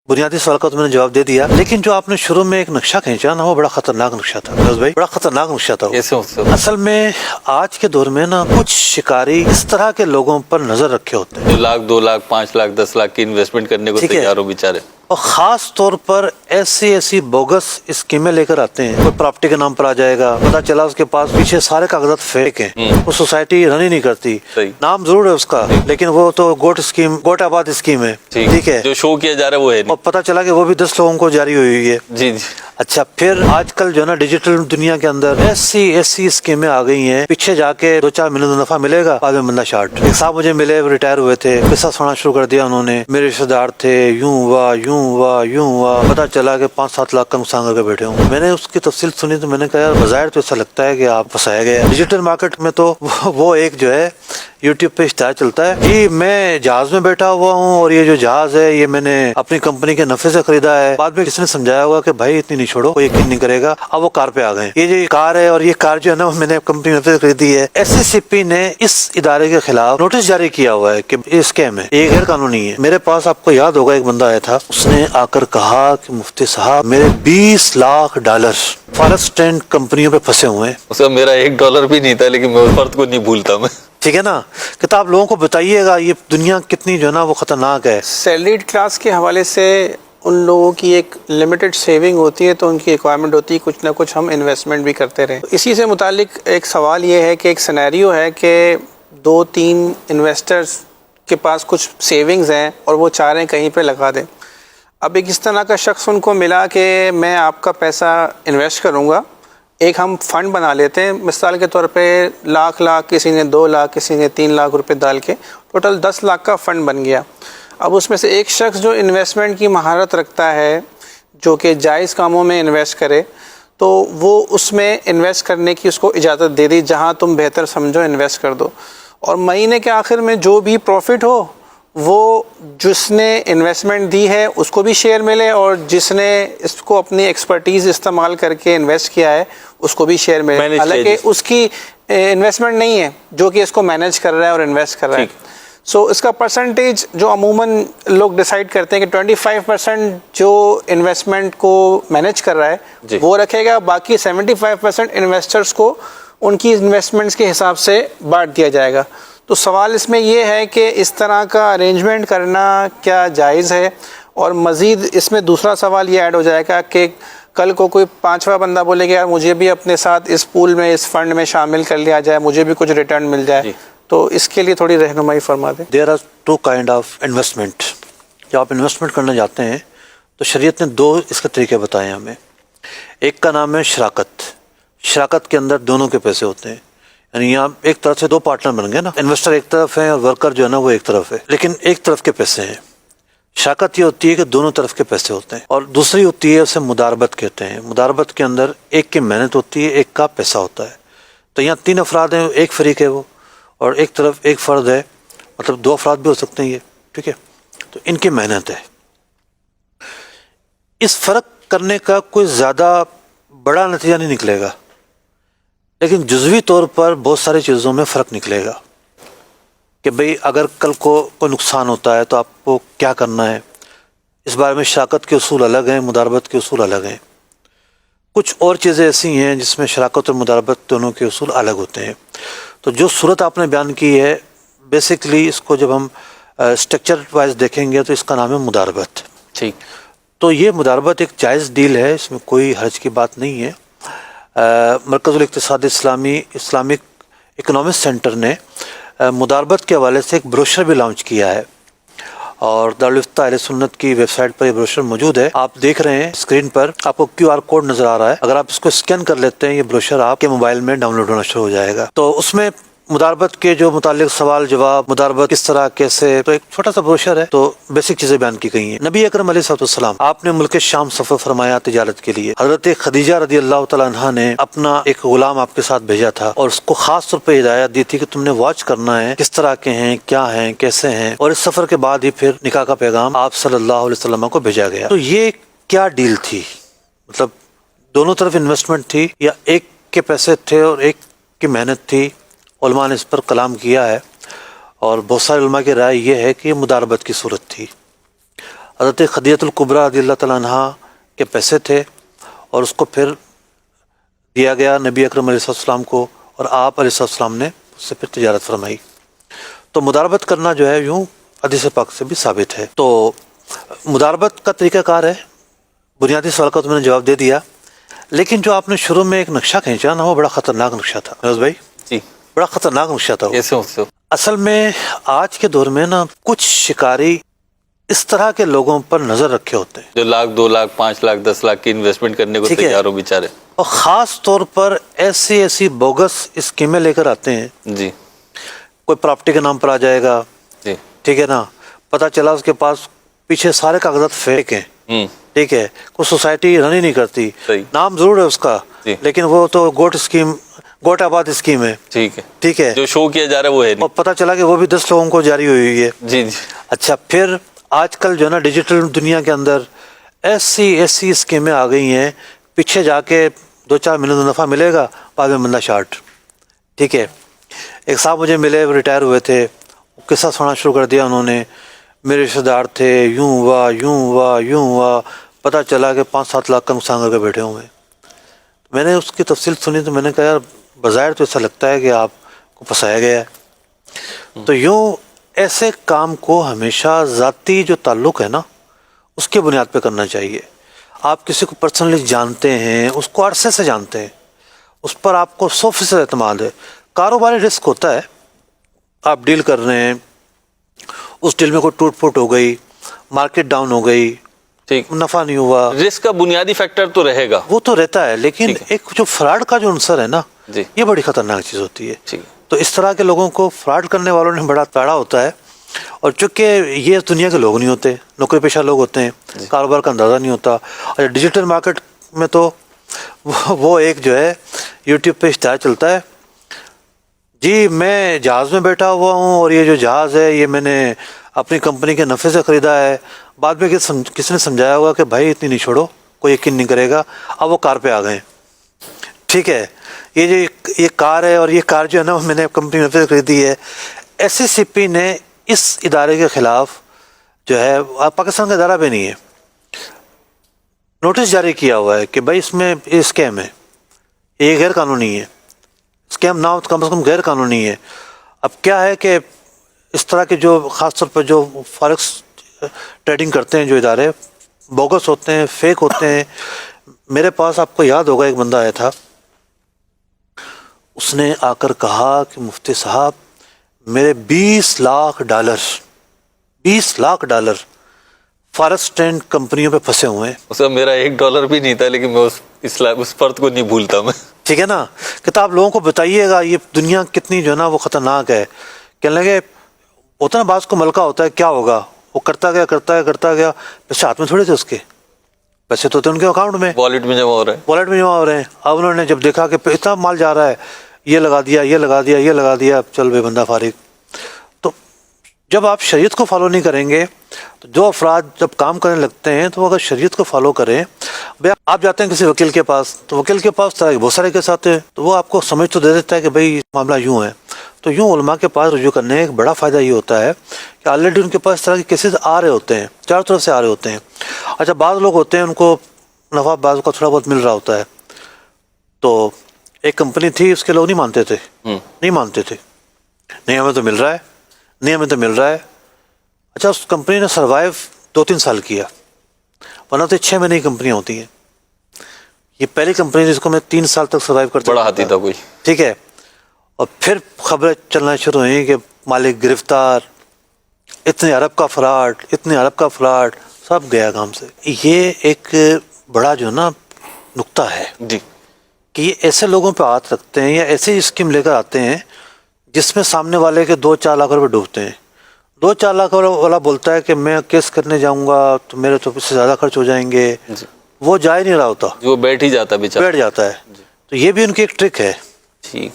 बुनियादी सवाल का तो मैंने जवाब दे दिया, लेकिन जो आपने शुरू में एक नक्शा खींचा ना, वो बड़ा खतरनाक नक्शा था फिरोज भाई, बड़ा खतरनाक नक्शा था। कैसे हो? असल में आज के दौर में ना कुछ शिकारी इस तरह के लोगों पर नजर रखे होते हैं, 1 लाख 2 लाख 5 लाख 10 लाख की इन्वेस्टमेंट करने को तैयार हो बेचारे, और खास तौर पर ऐसी बोगस स्कीमें लेकर आते हैं। कोई प्रॉपर्टी के नाम पर आ जाएगा, पता चला उसके पास पीछे सारे कागजात फेक हैं, वो सोसाइटी रन ही नहीं करती, नाम जरूर है उसका लेकिन वो तो गोट आबाद स्कीम है, ठीक है, जो शो किया जा रहा है वो है नहीं। और पता चला कि वो भी 10 लोगों को जारी हुई है। जी जी। अच्छा, फिर आजकल जो है ना डिजिटल दुनिया के अंदर ऐसी स्कीमें आ गई हैं, पीछे जाके 2-4 मिलियन नफा मिलेगा, बाद में बंदा शार्ट। एक साहब मुझे मिले, रिटायर हुए थे, पैसा सोना शुरू कर दिया उन्होंने, मेरे रिश्तेदार थे, यूं हुआ, पता चला कि 5-7 लाख का नुकसान करके बैठे हूँ। मैंने उसकी तफसील सुनी तो मैंने कहा यार बज़ाहिर तो ऐसा लगता है कि आप फंसाया गया। डिजिटल मार्केट में तो वो एक जो है यूट्यूब पे इश्तेहार चलता है कि मैं जहाज में बैठा हुआ हूँ और ये जो जहाज है ये मैंने अपनी कंपनी के नफे से खरीदा है। बाद में किसी ने समझाया होगा कि भाई इतनी नहीं छोड़ो, कोई यकीन नहीं करेगा। अब वो कार पे आ गए, ये जो कार है और ये कार जो है ना मैंने कंपनी नफे से खरीदी है। SCCP ने इस इदारे के खिलाफ नोटिस जारी किया हुआ है कि ये स्कैम है, ये गैर कानूनी है। मेरे पास आपको याद होगा एक बंदा आया था, उसने आकर कहा कि मुफ्ती साहब मेरे $20 लाख फॉरेस्ट एंड कंपनियों पे फंसे हुए हैं। उसका मेरा $1 भी नहीं था, लेकिन मैं उस फर्द को नहीं भूलता मैं। ठीक है ना, कि आप लोगों को बताइएगा ये दुनिया कितनी जो है ना वो खतरनाक है। सैलरीड क्लास के हवाले से उन लोगों की एक लिमिटेड सेविंग होती है, तो उनकी रिक्वायरमेंट होती है कुछ ना कुछ हम इन्वेस्टमेंट भी करते रहें। इसी से मुतालिक एक सवाल ये है कि एक सिनेरियो है कि 2-3 इन्वेस्टर्स के पास कुछ सेविंग्स हैं और वो चाह रहे हैं कहीं पे लगा दें। अब एक इस तरह का शख्स उनको मिला कि मैं आपका पैसा इन्वेस्ट करूँगा, एक हम फंड बना लेते हैं, मिसाल के तौर पे लाख किसी ने 2 लाख, किसी ने 3 लाख रुपए डाल के टोटल 10 लाख का फंड बन गया। अब उसमें से एक शख्स जो इन्वेस्टमेंट की महारत रखता है, जो कि जायज़ कामों में इन्वेस्ट करे, तो वो उसमें इन्वेस्ट करने की उसको इजाज़त दे दी, जहां तुम बेहतर समझो इन्वेस्ट कर दो, और महीने के आखिर में जो भी प्रॉफिट हो वो जिसने इन्वेस्टमेंट दी है उसको भी शेयर मिले, और जिसने इसको अपनी एक्सपर्टीज़ इस्तेमाल करके इन्वेस्ट किया है उसको भी शेयर मिले। हालांकि उसकी इन्वेस्टमेंट नहीं है, जो कि इसको मैनेज कर रहा है और इन्वेस्ट कर रहा है। सो इसका परसेंटेज जो अमूमन लोग डिसाइड करते हैं कि 25% जो इन्वेस्टमेंट को मैनेज कर रहा है वो रखेगा, बाकी 75% इन्वेस्टर्स को उनकी इन्वेस्टमेंट्स के हिसाब से बांट दिया जाएगा। तो सवाल इसमें यह है कि इस तरह का अरेंजमेंट करना क्या जायज़ है? और मज़ीद इसमें दूसरा सवाल ये ऐड हो जाएगा कि कल को कोई 5वां बंदा बोलेगा यार मुझे भी अपने साथ इस पूल में, इस फंड में शामिल कर लिया जाए, मुझे भी कुछ रिटर्न मिल जाए, तो इसके लिए थोड़ी रहनुमाई फरमा दें। There are 2 kind of investment. जब आप इन्वेस्टमेंट करने जाते हैं तो शरीयत ने 2 इसके तरीके बताए हमें। एक का नाम है शराकत के अंदर दोनों के पैसे होते हैं, यानी यहाँ एक तरफ से 2 पार्टनर बन गए ना, इन्वेस्टर एक तरफ है और वर्कर जो है ना वो एक तरफ है, लेकिन एक तरफ के पैसे हैं। शराकत ये होती है कि दोनों तरफ के पैसे होते हैं, और दूसरी होती है उसे मुदारबत कहते हैं। मुदारबत के अंदर एक की मेहनत होती है, एक का पैसा होता है। तो यहाँ 3 अफराद हैं, एक फरीक है वो, और एक तरफ एक फ़र्द है, मतलब 2 अफराद भी हो सकते हैं ये, ठीक है। तो इनकी मेहनत है, इस फ़र्क करने का कोई ज़्यादा बड़ा नतीजा नहीं निकलेगा, लेकिन जुज़वी तौर पर बहुत सारी चीज़ों में फ़र्क निकलेगा कि भाई अगर कल को कोई नुकसान होता है तो आपको क्या करना है। इस बारे में शराकत के उसूल अलग हैं, मुदारबत के उसूल अलग हैं। कुछ और चीज़ें ऐसी हैं जिसमें शराकत और मुदारबत दोनों के उसूल अलग होते हैं। तो जो सूरत आपने बयान की है, बेसिकली इसको जब हम स्ट्रक्चर वाइज देखेंगे तो इसका नाम है मुदारबत। ठीक, तो ये मुदारबत एक जायज़ डील है, इसमें कोई हर्ज की बात नहीं है। मरकज़ुल इक़्तिसाद इस्लामिक इकोनॉमिक सेंटर ने मुदारबत के हवाले से एक ब्रोशर भी लॉन्च किया है, और दारुल इफ्ता अहले सुन्नत की वेबसाइट पर ये ब्रोशर मौजूद है। आप देख रहे हैं स्क्रीन पर, आपको QR कोड नज़र आ रहा है। अगर आप इसको स्कैन कर लेते हैं, ये ब्रोशर आपके मोबाइल में डाउनलोड होना शुरू हो जाएगा। तो उसमें मुदारबत के जो मुतालिक सवाल जवाब, मुदारबत किस तरह कैसे, तो एक छोटा सा ब्रोशर है, तो बेसिक चीजें बयान की गई हैं। नबी अकरम अलैहिस्सलाम आपने मुल्क शाम सफर फरमाया तिजारत के लिए। हजरत खदीजा रदी अल्लाह तआला अन्हा ने अपना एक गुलाम आपके साथ भेजा था, और उसको खास तौर पर हिदायत दी थी कि तुमने वॉच करना है किस तरह के हैं, क्या हैं, कैसे हैं। और इस सफर के बाद ही फिर निकाह का पैगाम आप सल्लल्लाहु अलैहि वसल्लम को भेजा गया। तो ये क्या डील थी, मतलब दोनों तरफ इन्वेस्टमेंट थी या एक के पैसे थे और एक की मेहनत थी? उलमा ने इस पर कलाम किया है, और बहुत सारे उलमा की राय ये है कि ये मुदारबत की सूरत थी। حضرت خدیجہ الکبریٰ رضی اللہ تعالیٰ عنہا کے پیسے تھے اور اس کو پھر دیا گیا نبی اکرم علیہ السلام کو، اور آپ علیہ السلام نے اس سے پھر تجارت فرمائی۔ تو مداربت کرنا جو ہے یوں حدیث پاک سے بھی ثابت ہے۔ تو مداربت کا طریقہ کار ہے، بنیادی سوال کا تو میں نے جواب دے دیا، لیکن جو آپ نے شروع میں ایک نقشہ کھینچا نا، وہ بڑا خطرناک نقشہ تھا فیروز بھائی، جی بڑا خطرناک نقشہ تھا وہ۔ کیسے ہوتے ہو؟ اصل میں آج کے دور میں نا کچھ شکاری اس طرح کے لوگوں پر نظر رکھے ہوتے ہیں جو 1,00,000 2,00,000 5,00,000 10,00,000 کی انویسٹمنٹ کرنے کو ٹھیک ہے۔ تیار ہو بیچارے۔ اور خاص طور پر ایسی بوگس اسکیمیں لے کر آتے ہیں، جی کوئی پراپرٹی کے نام پر آ جائے گا، جی ٹھیک ہے نا، پتہ چلا اس کے پاس پیچھے سارے کاغذات فیک ہیں، ٹھیک ہے، کوئی سوسائٹی رن ہی نہیں کرتی، صحیح۔ نام ضرور ہے اس کا جی۔ لیکن وہ تو گوٹ آباد اسکیم ہے، ٹھیک ہے، ٹھیک ہے، جو شو کیا جا رہا ہے وہ ہے اور نہیں۔ پتہ چلا کہ وہ بھی 10 لوگوں کو جاری ہوئی ہے۔ جی جی اچھا، پھر آج کل جو ہے نا ڈیجیٹل دنیا کے اندر ایسی اسکیمیں آ گئی ہیں، پیچھے جا کے 2-4 ملین نفع ملے گا، بعد میں بندہ شارٹ، ٹھیک ہے۔ ایک صاحب مجھے ملے، وہ ریٹائر ہوئے تھے، قصہ سننا شروع کر دیا انہوں نے، میرے رشتہ دار تھے، یوں ہوا، پتہ چلا کہ 5-7 لاکھ کا نقصان کر کے بیٹھے ہوئے ہیں۔ میں نے اس کی تفصیل سنی تو میں نے کہا یار بظاہر تو ایسا لگتا ہے کہ آپ کو پھنسایا گیا ہے۔ تو یوں ایسے کام کو ہمیشہ ذاتی جو تعلق ہے نا اس کے بنیاد پہ کرنا چاہیے۔ آپ کسی کو پرسنلی جانتے ہیں، اس کو عرصے سے جانتے ہیں، اس پر آپ کو 100% اعتماد ہے۔ کاروباری رسک ہوتا ہے، آپ ڈیل کر رہے ہیں، اس ڈیل میں کوئی ٹوٹ پھوٹ ہو گئی، مارکیٹ ڈاؤن ہو گئی، ٹھیک۔ نفع نہیں ہوا، رسک کا بنیادی فیکٹر تو رہے گا۔ وہ تو رہتا ہے، لیکن ٹھیک ہے۔ ایک جو فراڈ کا جو عنصر ہے نا، جی یہ بڑی خطرناک چیز ہوتی ہے۔ ٹھیک ہے۔ تو اس طرح کے لوگوں کو فراڈ کرنے والوں نے بڑا تاڑا ہوتا ہے، اور چونکہ یہ دنیا کے لوگ نہیں ہوتے، نوکری پیشہ لوگ ہوتے ہیں، کاروبار کا اندازہ نہیں ہوتا۔ اور ڈیجیٹل مارکیٹ میں تو وہ ایک جو ہے یوٹیوب پہ اشتہار چلتا ہے، جی میں جہاز میں بیٹھا ہوا ہوں اور یہ جو جہاز ہے یہ میں نے اپنی کمپنی کے نفع سے خریدا ہے، بعد میں کسی نے سمجھایا ہوگا کہ بھائی اتنی نہیں چھوڑو، کوئی یقین نہیں کرے گا، اب وہ کار پہ آ گئے، ٹھیک ہے، یہ جو یہ کار ہے، اور یہ کار جو ہے نا میں نے کمپنی میں نفع سے خریدی ہے۔ ایس سی سی پی نے اس ادارے کے خلاف جو ہے، پاکستان کا ادارہ بھی نہیں ہے، نوٹس جاری کیا ہوا ہے کہ بھائی اس میں یہ اسکیم ہے، یہ غیر قانونی ہے، اسکیم نہ ہو تو کم از کم غیر قانونی ہے۔ اب کیا ہے کہ اس طرح کے جو خاص طور پر جو فارکس ٹریڈنگ کرتے ہیں جو ادارے، بوگس ہوتے ہیں، فیک ہوتے ہیں۔ میرے پاس آپ کو یاد ہوگا ایک بندہ آیا تھا، اس نے آ کر کہا کہ مفتی صاحب میرے $20 لاکھ فارکس ٹرینڈ کمپنیوں پہ پھنسے ہوئے ہیں۔ اس کا میرا $1 بھی نہیں تھا، لیکن میں اس فرد کو نہیں بھولتا میں۔ ٹھیک ہے نا، کہ آپ لوگوں کو بتائیے گا یہ دنیا کتنی جو ہے نا وہ خطرناک ہے۔ کہنے لگے ہوتا نا بعض کو ملکہ ہوتا ہے، کیا ہوگا، وہ کرتا گیا، پیسے ہاتھ میں تھوڑے تھے اس کے، پیسے تو تھے ان کے اکاؤنٹ میں، والیٹ میں جمع ہو رہا ہے۔ والیٹ میں جمع ہو رہے ہیں۔ اب انہوں نے جب دیکھا کہ اتنا مال جا رہا ہے، یہ لگا دیا، چل بھائی بندہ فارغ۔ تو جب آپ شریعت کو فالو نہیں کریں گے تو جو افراد جب کام کرنے لگتے ہیں تو وہ اگر شریعت کو فالو کریں، بھائی آپ جاتے ہیں کسی وکیل کے پاس، تو وکیل کے پاس طرح کے بہت سارے کیس آتے ہیں، تو وہ آپ کو سمجھ تو دے دیتا ہے کہ بھائی معاملہ یوں ہے۔ تو یوں علماء کے پاس رجوع کرنے ایک بڑا فائدہ یہ ہوتا ہے کہ آلریڈی ان کے پاس اس طرح کے کیسز آ رہے ہوتے ہیں، چاروں طرف سے آ رہے ہوتے ہیں۔ اچھا، بعض لوگ ہوتے ہیں ان کو نفع بعض کا تھوڑا بہت مل رہا ہوتا ہے، تو ایک کمپنی تھی، اس کے لوگ نہیں مانتے تھے، نہیں ہمیں تو مل رہا ہے، اچھا اس کمپنی نے سروائیو 2-3 سال کیا، ورنہ تو 6 مہینے کی کمپنیاں ہوتی ہیں۔ یہ پہلی کمپنی جس کو میں 3 سال تک سروائیو کرتا بڑا ہاتھی تھا کوئی، ٹھیک ہے، اور پھر خبریں چلنا شروع ہوئیں کہ مالک گرفتار، اتنے ارب کا فراڈ، سب گیا کام سے۔ یہ ایک بڑا جو نا نقطہ ہے جی، کہ یہ ایسے لوگوں پہ ہاتھ رکھتے ہیں یا ایسی اسکیم لے کر آتے ہیں جس میں سامنے والے کے 2-4 لاکھ روپے ڈوبتے ہیں۔ 2-4 لاکھ والا بولتا ہے کہ میں کیس کرنے جاؤں گا تو میرے تو اس سے زیادہ خرچ ہو جائیں گے، وہ جا ہی نہیں رہا ہوتا، جو بیٹھ ہی جاتا بیچارہ، بیٹھ جاتا ہے۔ تو یہ بھی ان کی ایک ٹرک ہے۔ ٹھیک۔